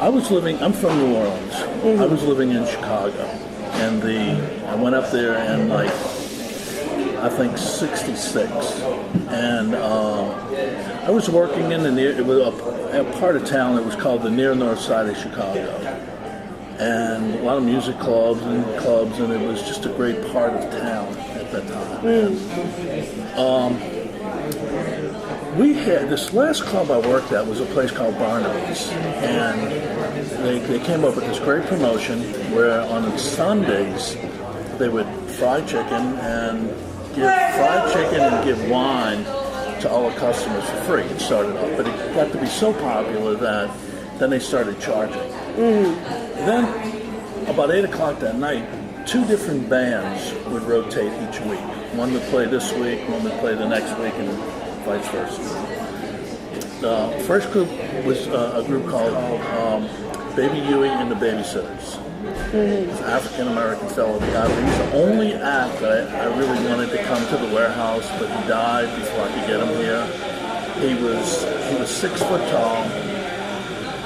I'm from New Orleans. I was living in Chicago, and I went up there in like, I think 66, and I was working in it was a part of town that was called the near north side of Chicago, and a lot of music clubs, and it was just a great part of town at that time. We had this last club I worked at was a place called Barnaby's, and they came up with this great promotion where on Sundays they would fry chicken and give wine to all the customers for free. It started off, but it got to be so popular that then they started charging. Then about 8 o'clock that night, 2 different bands would rotate each week. One would play this week, one would play the next week, and vice versa. The first group was a group called Baby Huey and the Babysitters. He's an African-American fellow. He's the only act that I really wanted to come to the warehouse, but he died before I could get him here. He was 6 foot tall.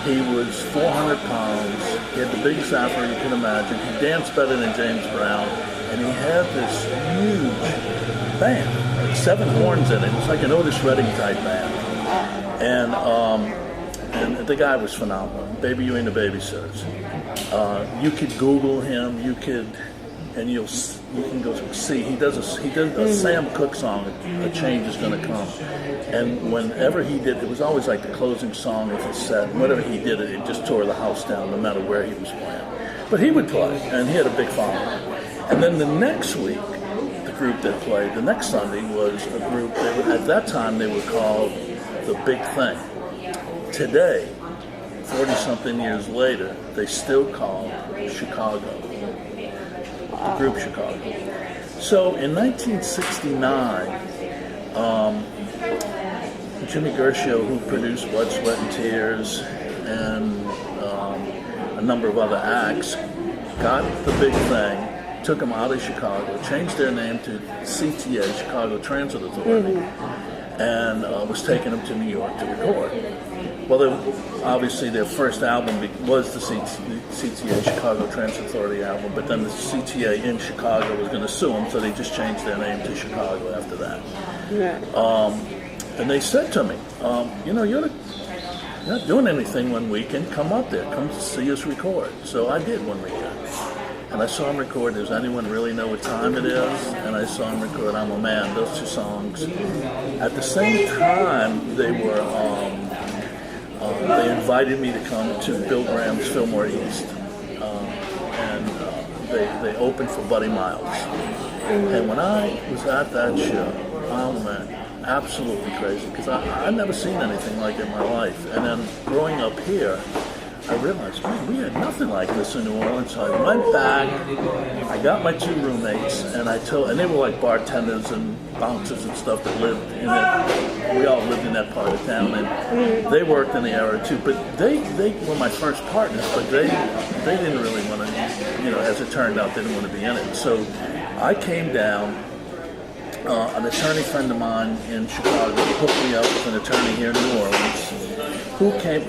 He was 400 pounds. He had the biggest afro you can imagine. He danced better than James Brown, and he had this huge band, like 7 horns in it. It was like an Otis Redding type band, and the guy was phenomenal. Baby Huey and the Babysitters. You could Google him. You can go see. He does a Sam Cooke song. A Change Is Gonna Come, and whenever he did, it was always like the closing song of his set. And whatever he did, it just tore the house down, no matter where he was playing. But he would play, and he had a big following. And then the next week, the group that played the next Sunday was a group that at that time they were called The Big Thing. Today, 40-something years later, they still call Chicago, the group Chicago. So in 1969, Jimmy Gershio, who produced Blood, Sweat, and Tears, and a number of other acts, got The Big Thing, took them out of Chicago, changed their name to CTA, Chicago Transit Authority, and was taking them to New York to record. Well, obviously their first album was the CTA, Chicago Transit Authority album, but then the CTA in Chicago was going to sue them, so they just changed their name to Chicago after that. And they said to me, you're not doing anything one weekend, come up there, come see us record. So I did one weekend. And I saw him record, Does Anyone Really Know What Time It Is? And I saw him record I'm a Man, those 2 songs. At the same time, they invited me to come to Bill Graham's Fillmore East. And they opened for Buddy Miles. And when I was at that show, I went absolutely crazy, because I'd never seen anything like it in my life. And then growing up here, I realized, man, we had nothing like this in New Orleans. So I went back, I got my 2 roommates, and and they were like bartenders and bouncers and stuff that lived in that, we all lived in that part of town, and they worked in the area too, but they were my first partners, but they didn't really want to, as it turned out, they didn't want to be in it. So I came down. An attorney friend of mine in Chicago hooked me up with an attorney here in New Orleans,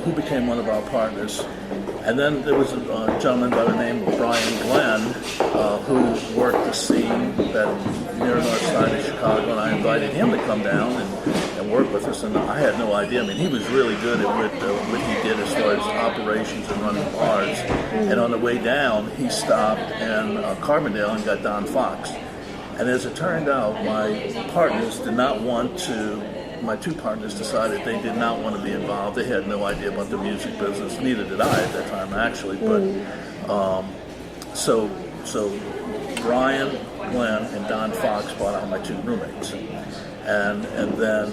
who became one of our partners. And then there was a gentleman by the name of Brian Glenn, who worked the scene that near north side of Chicago, and I invited him to come down and work with us. And I had no idea. I mean, he was really good at what he did as far as operations and running bars. And on the way down, he stopped in Carbondale and got Don Fox. And as it turned out, my 2 partners decided they did not want to be involved. They had no idea about the music business. Neither did I at that time, actually. But so Brian, Glenn, and Don Fox brought out my 2 roommates, and then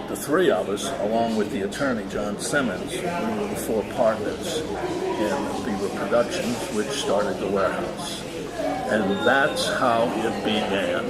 the 3 of us, along with the attorney John Simmons, we were the 4 partners in Beaver Productions, which started the warehouse. And that's how it began.